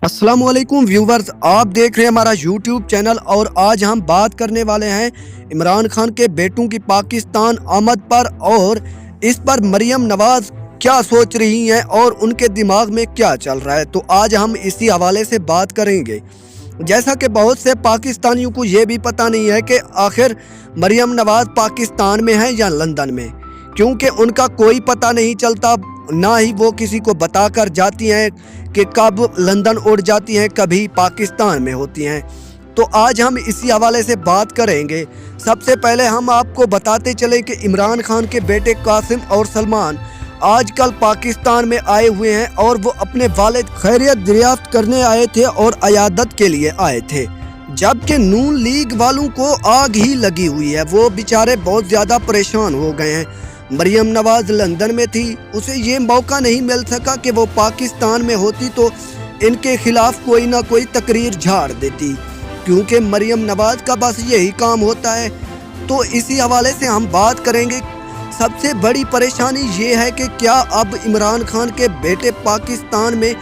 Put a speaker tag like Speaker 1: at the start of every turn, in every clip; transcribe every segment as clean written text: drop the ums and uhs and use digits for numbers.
Speaker 1: अस्सलाम वालेकुम व्यूवर्स, आप देख रहे हैं हमारा यूट्यूब चैनल और आज हम बात करने वाले हैं इमरान खान के बेटों की पाकिस्तान आमद पर और इस पर मरियम नवाज क्या सोच रही हैं और उनके दिमाग में क्या चल रहा है। तो आज हम इसी हवाले से बात करेंगे। जैसा कि बहुत से पाकिस्तानियों को ये भी पता नहीं है कि आखिर मरियम नवाज पाकिस्तान में है या लंदन में, क्योंकि उनका कोई पता नहीं चलता, ना ही वो किसी को बताकर जाती हैं कि कब लंदन उड़ जाती हैं, कभी पाकिस्तान में होती हैं। तो आज हम इसी हवाले से बात करेंगे। सबसे पहले हम आपको बताते चले कि इमरान खान के बेटे कासिम और सलमान आजकल पाकिस्तान में आए हुए हैं और वो अपने वालिद खैरियत दरियाफ्त करने आए थे और अयादत के लिए आए थे, जबकि नून लीग वालों को आग ही लगी हुई है। वो बेचारे बहुत ज़्यादा परेशान हो गए हैं। मरियम नवाज लंदन में थी, उसे ये मौका नहीं मिल सका कि वो पाकिस्तान में होती तो इनके खिलाफ कोई ना कोई तकरीर झाड़ देती, क्योंकि मरियम नवाज का बस यही काम होता है। तो इसी हवाले से हम बात करेंगे। सबसे बड़ी परेशानी ये है कि क्या अब इमरान खान के बेटे पाकिस्तान में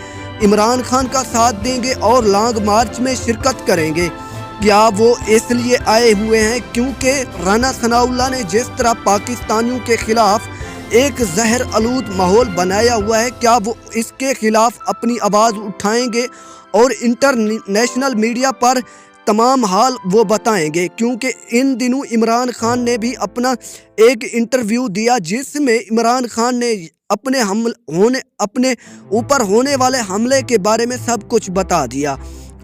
Speaker 1: इमरान खान का साथ देंगे और लॉन्ग मार्च में शिरकत करेंगे। क्या वो इसलिए आए हुए हैं क्योंकि राना सनाउल्लाह ने जिस तरह पाकिस्तानियों के खिलाफ एक जहर आलूद माहौल बनाया हुआ है, क्या वो इसके खिलाफ अपनी आवाज़ उठाएंगे और इंटरनेशनल मीडिया पर तमाम हाल वो बताएंगे। क्योंकि इन दिनों इमरान खान ने भी अपना एक इंटरव्यू दिया जिसमें इमरान खान ने अपने ऊपर होने वाले हमले के बारे में सब कुछ बता दिया।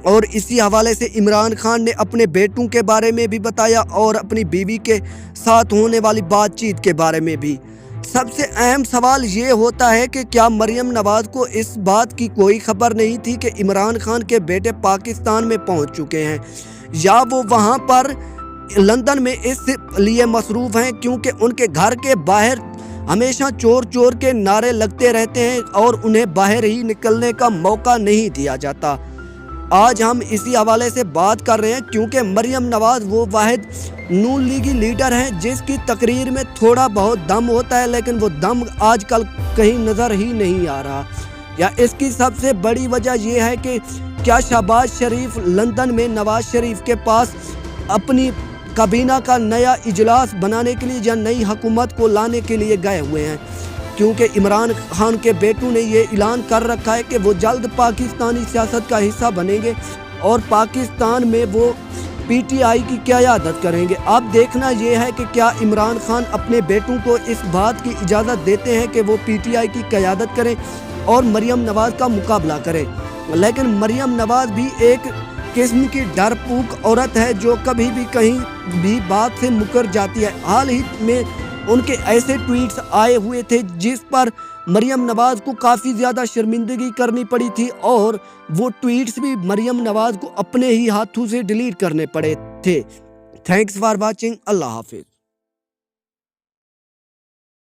Speaker 1: और इसी हवाले से इमरान खान ने अपने बेटों के बारे में भी बताया और अपनी बीवी के साथ होने वाली बातचीत के बारे में भी। सबसे अहम सवाल ये होता है कि क्या मरियम नवाज को इस बात की कोई खबर नहीं थी कि इमरान खान के बेटे पाकिस्तान में पहुंच चुके हैं, या वो वहां पर लंदन में इस लिए मसरूफ़ हैं क्योंकि उनके घर के बाहर हमेशा चोर चोर के नारे लगते रहते हैं और उन्हें बाहर ही निकलने का मौका नहीं दिया जाता। आज हम इसी हवाले से बात कर रहे हैं क्योंकि मरियम नवाज वो वाहिद नून लीगी लीडर हैं जिसकी तकरीर में थोड़ा बहुत दम होता है, लेकिन वो दम आजकल कहीं नज़र ही नहीं आ रहा। या इसकी सबसे बड़ी वजह यह है कि क्या शहबाज शरीफ लंदन में नवाज शरीफ के पास अपनी काबीना का नया इजलास बनाने के लिए या नई हुकूमत को लाने के लिए गए हुए हैं, क्योंकि इमरान खान के बेटों ने ये ऐलान कर रखा है कि वो जल्द पाकिस्तानी सियासत का हिस्सा बनेंगे और पाकिस्तान में वो पीटीआई की क़यादत करेंगे। अब देखना ये है कि क्या इमरान खान अपने बेटों को इस बात की इजाज़त देते हैं कि वो पीटीआई की क़यादत करें और मरियम नवाज का मुकाबला करें। लेकिन मरियम नवाज भी एक किस्म की डरपोक औरत है जो कभी भी कहीं भी बात से मुकर जाती है। हाल ही में उनके ऐसे ट्वीट्स आए हुए थे जिस पर मरियम नवाज को काफ़ी ज़्यादा शर्मिंदगी करनी पड़ी थी और वो ट्वीट्स भी मरियम नवाज को अपने ही हाथों से डिलीट करने पड़े थे। Thanks for watching. अल्लाह हाफिज़।